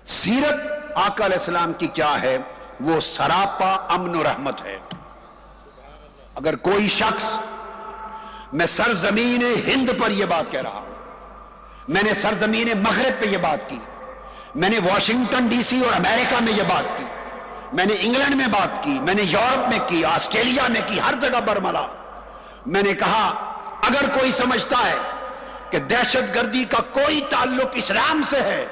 سیرت آقا علیہ السلام کی کیا ہے؟ وہ سراپا امن و رحمت ہے۔ اگر کوئی شخص، میں سرزمین ہند پر یہ بات کہہ رہا ہوں، میں نے سرزمین مغرب پہ یہ بات کی، میں نے واشنگٹن ڈی سی اور امریکہ میں یہ بات کی، میں نے انگلینڈ میں بات کی، میں نے یورپ میں کی، آسٹریلیا میں کی، ہر جگہ برملا۔ میں نے کہا اگر کوئی سمجھتا ہے کہ دہشت گردی کا کوئی تعلق اسلام سے ہے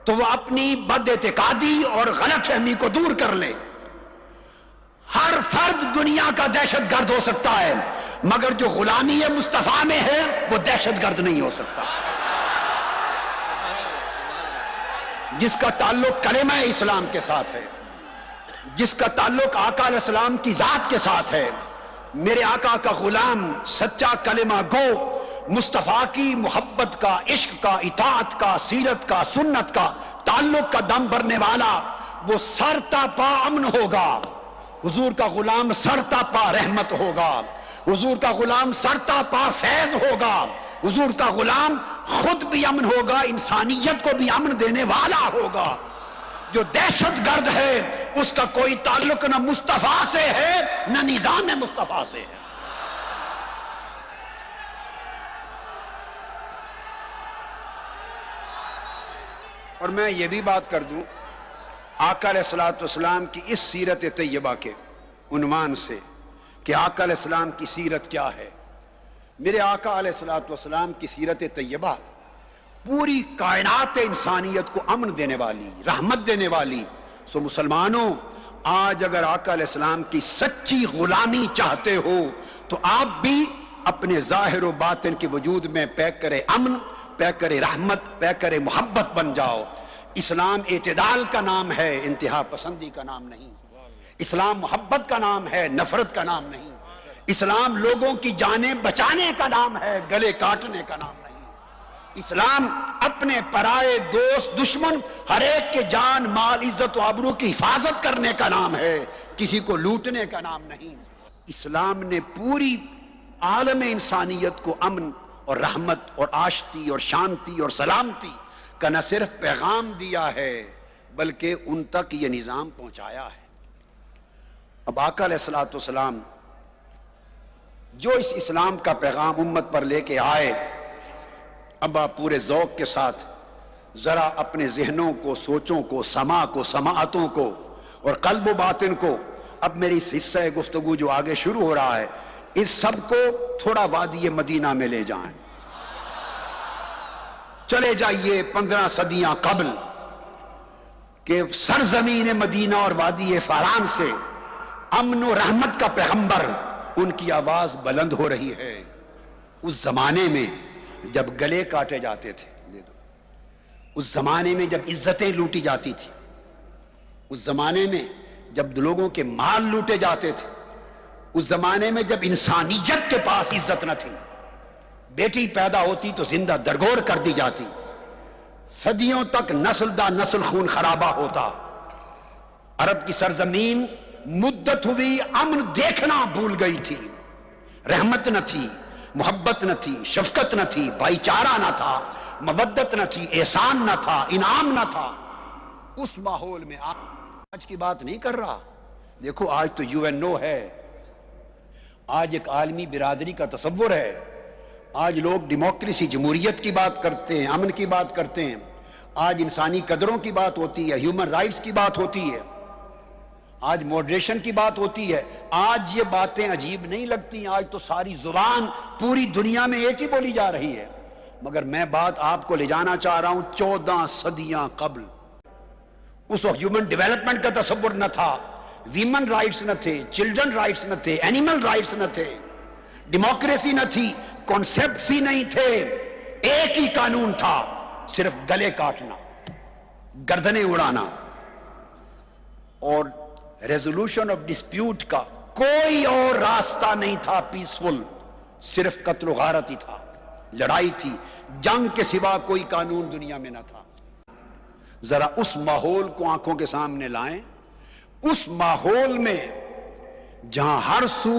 تو وہ اپنی بد اعتقادی اور غلط فہمی کو دور کر لے۔ ہر فرد دنیا کا دہشت گرد ہو سکتا ہے، مگر جو غلامی مصطفیٰ میں ہے وہ دہشت گرد نہیں ہو سکتا۔ جس کا تعلق کلمہ اسلام کے ساتھ ہے، جس کا تعلق آقا علیہ السلام کی ذات کے ساتھ ہے، میرے آقا کا غلام، سچا کلمہ گو، مصطفیٰ کی محبت کا، عشق کا، اطاعت کا، سیرت کا، سنت کا، تعلق کا دم بھرنے والا، وہ سرتا پا امن ہوگا۔ حضور کا غلام سرتا پا رحمت ہوگا، حضور کا غلام سرتا پا فیض ہوگا، حضور کا غلام خود بھی امن ہوگا، انسانیت کو بھی امن دینے والا ہوگا۔ جو دہشت گرد ہے اس کا کوئی تعلق نہ مصطفیٰ سے ہے نہ نظام مصطفیٰ سے ہے۔ اور میں یہ بھی بات کر دوں، آقا علیہ السلام کی اس سیرت طیبہ کے عنوان سے کہ آقا علیہ السلام کی سیرت کیا ہے، میرے آقا علیہ السلام کی سیرت طیبہ پوری کائنات انسانیت کو امن دینے والی، رحمت دینے والی۔ سو مسلمانوں، آج اگر آقا علیہ السلام کی سچی غلامی چاہتے ہو تو آپ بھی اپنے ظاہر و باطن کے وجود میں پیکر امن، پیکر رحمت، پیکر محبت بن جاؤ۔ اسلام اعتدال کا نام ہے، انتہا پسندی کا نام نہیں۔ اسلام محبت کا نام ہے، نفرت کا نام نہیں۔ اسلام لوگوں کی جانیں بچانے کا نام ہے، گلے کاٹنے کا نام نہیں۔ اسلام اپنے پرائے، دوست، دشمن، ہر ایک کے جان، مال، عزت و آبرو کی حفاظت کرنے کا نام ہے، کسی کو لوٹنے کا نام نہیں۔ اسلام نے پوری عالم انسانیت کو امن اور رحمت اور آشتی اور شانتی اور سلامتی کا نہ صرف پیغام دیا ہے بلکہ ان تک یہ نظام پہنچایا ہے۔ اب آقا علیہ السلام جو اس اسلام کا پیغام امت پر لے کے آئے، اب آپ پورے ذوق کے ساتھ ذرا اپنے ذہنوں کو، سوچوں کو، سماع کو، سماعتوں کو اور قلب و باطن کو، اب میری اس حصہ گفتگو جو آگے شروع ہو رہا ہے، اس سب کو تھوڑا وادی مدینہ میں لے جائیں۔ چلے جائیے 15 صدیاں قبل کہ سرزمین مدینہ اور وادی فاران سے امن و رحمت کا پیغمبر، ان کی آواز بلند ہو رہی ہے۔ اس زمانے میں جب گلے کاٹے جاتے تھے، اس زمانے میں جب عزتیں لوٹی جاتی تھی، اس زمانے میں جب لوگوں کے مال لوٹے جاتے تھے، اس زمانے میں جب انسانیت کے پاس عزت نہ تھی، بیٹی پیدا ہوتی تو زندہ درگور کر دی جاتی، صدیوں تک نسل دا نسل خون خرابہ ہوتا، عرب کی سرزمین مدت ہوئی امن دیکھنا بھول گئی تھی، رحمت نہ تھی، محبت نہ تھی، شفقت نہ تھی، بھائی چارہ نہ تھا، مودت نہ تھی، احسان نہ تھا، انعام نہ تھا۔ اس ماحول میں آج کی بات نہیں کر رہا، دیکھو آج تو UNO ہے، آج ایک عالمی برادری کا تصور ہے، آج لوگ ڈیموکریسی، جمہوریت کی بات کرتے ہیں، امن کی بات کرتے ہیں، آج انسانی قدروں کی بات ہوتی ہے، ہیومن رائٹس کی بات ہوتی ہے، آج ماڈریشن کی بات ہوتی ہے۔ آج یہ باتیں عجیب نہیں لگتی، آج تو ساری زبان پوری دنیا میں ایک ہی بولی جا رہی ہے، مگر میں بات آپ کو لے جانا چاہ رہا ہوں 14 صدیاں قبل۔ اس وقت ہیومن ڈیولپمنٹ کا تصور نہ تھا، ویمن رائٹس نہ تھے، چلڈرن رائٹس نہ تھے، اینیمل رائٹس نہ تھے، ڈیموکریسی نہ تھی، کانسیپٹس ہی نہیں تھے، ایک ہی قانون تھا، صرف گلے کاٹنا، گردنیں اڑانا، اور ریزولوشن آف ڈسپیوٹ کا کوئی اور راستہ نہیں تھا پیسفل، صرف قتل و غارت ہی تھا، لڑائی تھی، جنگ کے سوا کوئی قانون دنیا میں نہ تھا۔ ذرا اس ماحول کو آنکھوں کے سامنے لائیں، اس ماحول میں جہاں ہر سو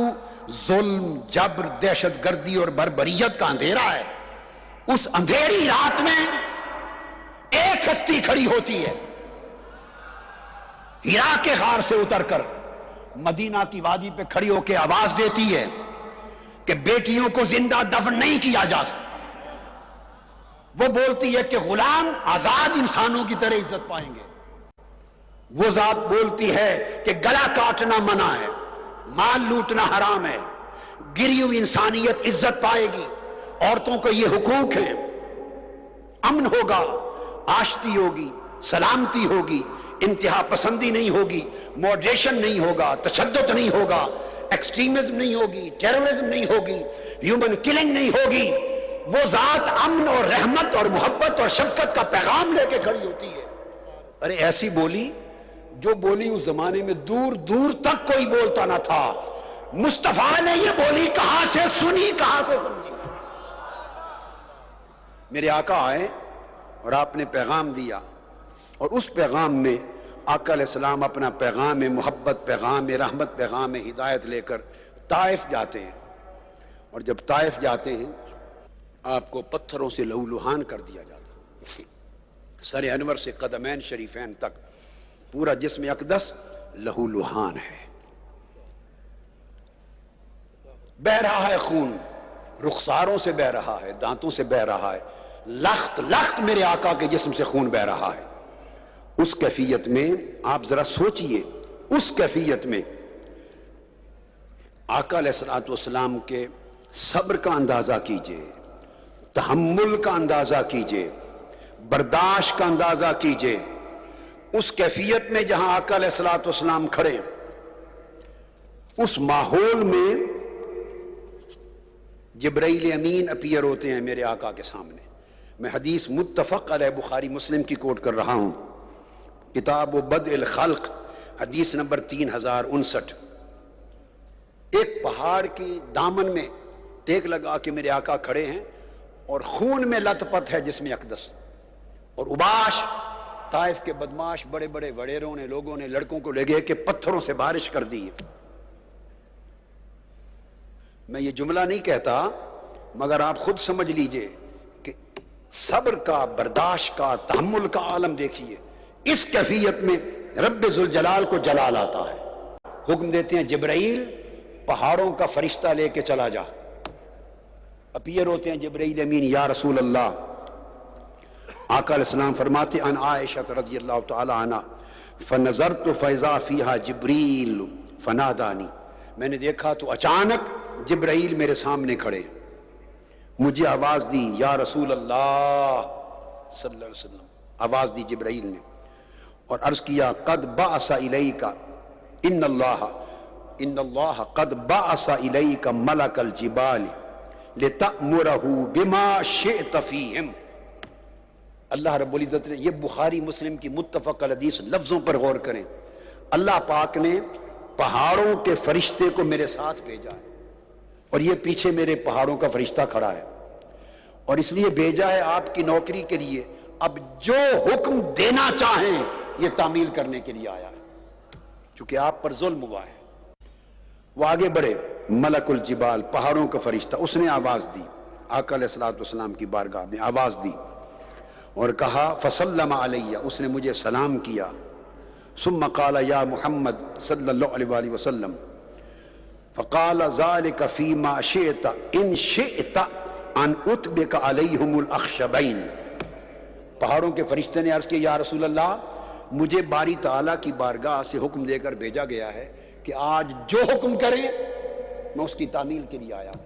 ظلم، جبر، دہشت گردی اور بربریت کا اندھیرا ہے، اس اندھیری رات میں ایک کشتی کھڑی ہوتی ہے، ہیرا کے غار سے اتر کر مدینہ کی وادی پہ کھڑی ہو کے آواز دیتی ہے کہ بیٹیوں کو زندہ دفن نہیں کیا جا سکتا۔ وہ بولتی ہے کہ غلام آزاد انسانوں کی طرح عزت پائیں گے۔ وہ ذات بولتی ہے کہ گلا کاٹنا منع ہے، مال لوٹنا حرام ہے، گری ہوئی انسانیت عزت پائے گی، عورتوں کو یہ حقوق ہیں، امن ہوگا، آشتی ہوگی، سلامتی ہوگی، انتہا پسندی نہیں ہوگی، موڈریشن نہیں ہوگا، تشدد نہیں ہوگا، ایکسٹریمزم نہیں ہوگی، ٹیررزم نہیں ہوگی، ہیومن کلنگ نہیں ہوگی۔ وہ ذات امن اور رحمت اور محبت اور شفقت کا پیغام لے کے کھڑی ہوتی ہے۔ ارے ایسی بولی جو بولی اس زمانے میں دور دور تک کوئی بولتا نہ تھا، مصطفیٰ نے یہ بولی کہاں سے سنی، کہاں سے سمجھی؟ میرے آقا آئے اور آپ نے پیغام دیا، اور اس پیغام میں آقا علیہ السلام اپنا پیغام محبت، پیغام رحمت، پیغام ہدایت لے کر طائف جاتے ہیں۔ اور جب طائف جاتے ہیں آپ کو پتھروں سے لہو لہان کر دیا جاتا، سر انور سے قدمین شریفین تک پورا جسم اقدس لہو لہان ہے، بہ رہا ہے خون، رخساروں سے بہ رہا ہے، دانتوں سے بہ رہا ہے، لخت لخت میرے آقا کے جسم سے خون بہ رہا ہے۔ اس کیفیت میں آپ ذرا سوچئے، اس کیفیت میں آقا علیہ السلام کے صبر کا اندازہ کیجئے، تحمل کا اندازہ کیجئے، برداشت کا اندازہ کیجئے۔ اس کیفیت میں جہاں آقا علیہ السلام کھڑے، اس ماحول میں جبرائیل امین اپیئر ہوتے ہیں میرے آقا کے سامنے۔ میں حدیث متفق علیہ بخاری مسلم کی کوٹ کر رہا ہوں، کتاب و بدء الخلق، حدیث نمبر 3059۔ ایک پہاڑ کی دامن میں ٹیک لگا کے میرے آقا کھڑے ہیں، اور خون میں لت پت ہے جسم اقدس، اور اباش طائف کے بدماش بڑے بڑے وڈیروں نے، لوگوں نے لڑکوں کو لے گئے کہ پتھروں سے بارش کر دی۔ میں یہ جملہ نہیں کہتا، مگر آپ خود سمجھ لیجئے کہ صبر کا، برداشت کا، تحمل کا عالم دیکھیے۔ اس کیفیت میں رب ذوالجلال کو جلال آتا ہے، حکم دیتے ہیں جبرائیل پہاڑوں کا فرشتہ لے کے چلا جا۔ اپیئر ہوتے ہیں جبرائیل امین، یا رسول اللہ۔ آقا علیہ السلام فرماتے ان عائشہ رضی اللہ تعالی عنہ فنظرت فاذا فیہا جبریل فنادانی، میں نے دیکھا تو اچانک جبرائیل میرے سامنے کھڑے، مجھے آواز دی، یا رسول اللہ صلی اللہ علیہ وسلم، آواز دی جبرائیل نے، اور عرض کیا قد بعث الیک ان اللہ قد بعث الیک ملک الجبال لتأمرہ بما شئت فیہم۔ اللہ رب العزت نے، یہ بخاری مسلم کی متفق الحدیث، لفظوں پر غور کریں، اللہ پاک نے پہاڑوں کے فرشتے کو میرے ساتھ بھیجا ہے، اور یہ پیچھے میرے پہاڑوں کا فرشتہ کھڑا ہے، اور اس لیے بھیجا ہے آپ کی نوکری کے لیے، اب جو حکم دینا چاہیں یہ تعمیل کرنے کے لیے آیا ہے، چونکہ آپ پر ظلم ہوا ہے۔ وہ آگے بڑھے، ملک الجبال، پہاڑوں کا فرشتہ، اس نے آواز دی، آقا علیہ السلام کی بارگاہ میں آواز دی اور کہا فسلم علیہ، اس نے مجھے سلام کیا، ثم قال یا محمد صلی اللہ علیہ وآلہ وسلم، فقال ذلك فيما شئت ان شئت ان اتبک علیہم الاخشبین۔ پہاڑوں کے فرشتے نے عرض کیا، یا رسول اللہ، مجھے باری تعالیٰ کی بارگاہ سے حکم دے کر بھیجا گیا ہے کہ آج جو حکم کریں میں اس کی تعمیل کے لیے آیا ہوں،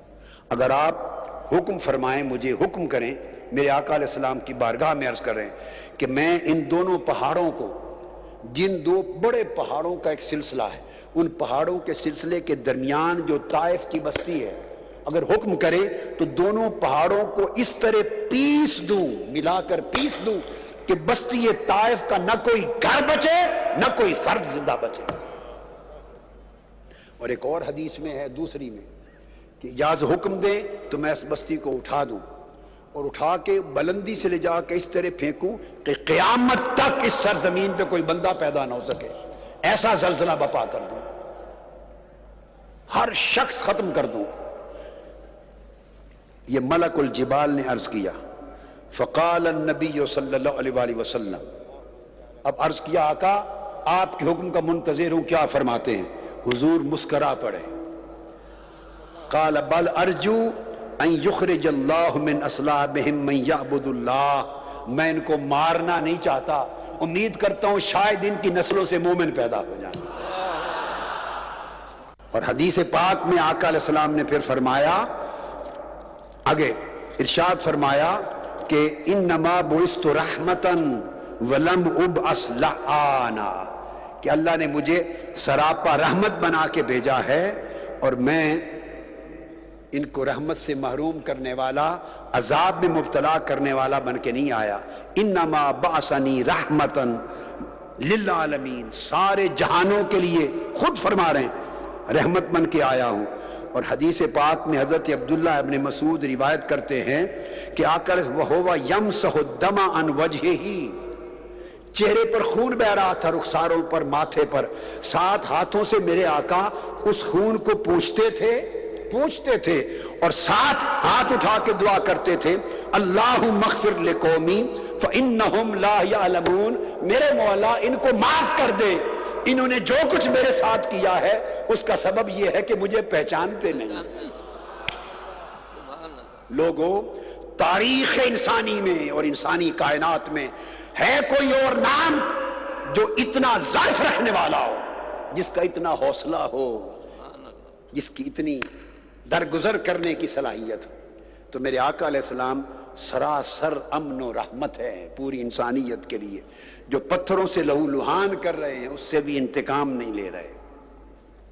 اگر آپ حکم فرمائیں، مجھے حکم کریں۔ میرے آقا علیہ السلام کی بارگاہ میں عرض کر رہے ہیں کہ میں ان دونوں پہاڑوں کو، جن دو بڑے پہاڑوں کا ایک سلسلہ ہے، ان پہاڑوں کے سلسلے کے درمیان جو طائف کی بستی ہے، اگر حکم کرے تو دونوں پہاڑوں کو اس طرح پیس دوں، ملا کر پیس دوں کہ بستی طائف کا نہ کوئی گھر بچے نہ کوئی فرد زندہ بچے۔ اور ایک اور حدیث میں ہے، دوسری میں، کہ اجاز حکم دیں تو میں اس بستی کو اٹھا دوں، اور اٹھا کے بلندی سے لے جا کے اس طرح پھینکوں کہ قیامت تک اس سرزمین پہ کوئی بندہ پیدا نہ ہو سکے، ایسا زلزلہ بپا کر دوں، ہر شخص ختم کر دوں۔ یہ ملک الجبال نے عرض کیا، فقال النبی صلی اللہ علیہ وآلہ وسلم، اب عرض کیا آقا آپ کے حکم کا منتظر ہوں، کیا فرماتے ہیں؟ حضور مسکرا پڑے، قال بل ارجو ان یخرج اللہ من اصلابہم من یعبد اللہ، میں ان کو مارنا نہیں چاہتا، امید کرتا ہوں شاید ان کی نسلوں سے مومن پیدا ہو جائیں۔ اور حدیث پاک میں آقا علیہ السلام نے پھر فرمایا، آگے ارشاد فرمایا کہ انما بعثت رحمتا ولم ابعث لعانا، کہ اللہ نے مجھے سراپا رحمت بنا کے بھیجا ہے اور میں ان کو رحمت سے محروم کرنے والا، عذاب میں مبتلا کرنے والا بن کے نہیں آیا۔ انما بعثنی رحمتا للعالمین، سارے جہانوں کے لیے، خود فرما رہے ہیں رحمت بن کے آیا ہوں۔ اور حدیث پاک میں حضرت عبداللہ ابن مسعود روایت کرتے ہیں کہ آقا وَهُوَ يَمْسَحُ الدَّمَ عَنْ وَجْهِهِ، چہرے پر خون بہ رہا تھا، رخساروں پر، ماتھے پر، ساتھ ہاتھوں سے میرے آقا اس خون کو پوچھتے تھے اور ساتھ ہاتھ اٹھا کے دعا کرتے تھے، اللہم اغفر لقومی فإنہم لا یعلمون، میرے مولا ان کو معاف کر دے، انہوں نے جو کچھ میرے ساتھ کیا ہے اس کا سبب یہ ہے کہ مجھے پہچانتے نہیں۔ لوگوں، تاریخ انسانی میں اور انسانی کائنات میں ہے کوئی اور نام جو اتنا ظرف رکھنے والا ہو، جس کا اتنا حوصلہ ہو، جس کی اتنی درگزر کرنے کی صلاحیت ہو؟ تو میرے آقا علیہ السلام سراسر امن و رحمت ہے پوری انسانیت کے لیے، جو پتھروں سے لہو لہان کر رہے ہیں اس سے بھی انتقام نہیں لے رہے۔